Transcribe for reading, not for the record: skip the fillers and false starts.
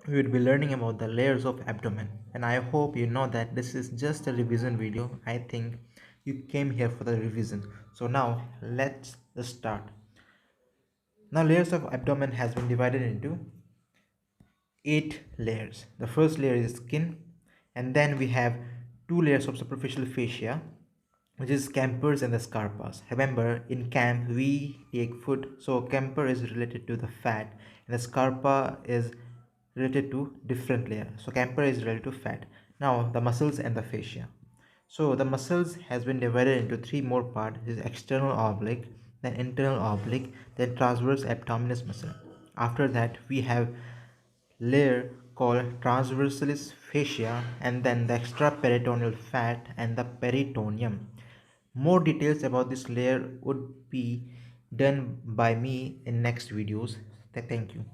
we will be learning about the layers of abdomen, and I hope you know that this is just a revision video. I think you came here for the revision. So now let's start. Now layers of abdomen has been divided into 8 layers. The first layer is skin, and then we have 2 layers of superficial fascia, which is campers and the scarpas. Remember, in camp we take food, so camper is related to the fat, and the scarpa is related to different layer. So camper is related to fat. Now the muscles and the fascia. So the muscles has been divided into 3 more parts: is external oblique, then internal oblique, then transverse abdominis muscle. After that we have layer called transversalis fascia, and then the extraperitoneal fat and the peritoneum. More details about this layer would be done by me in next videos. Thank you.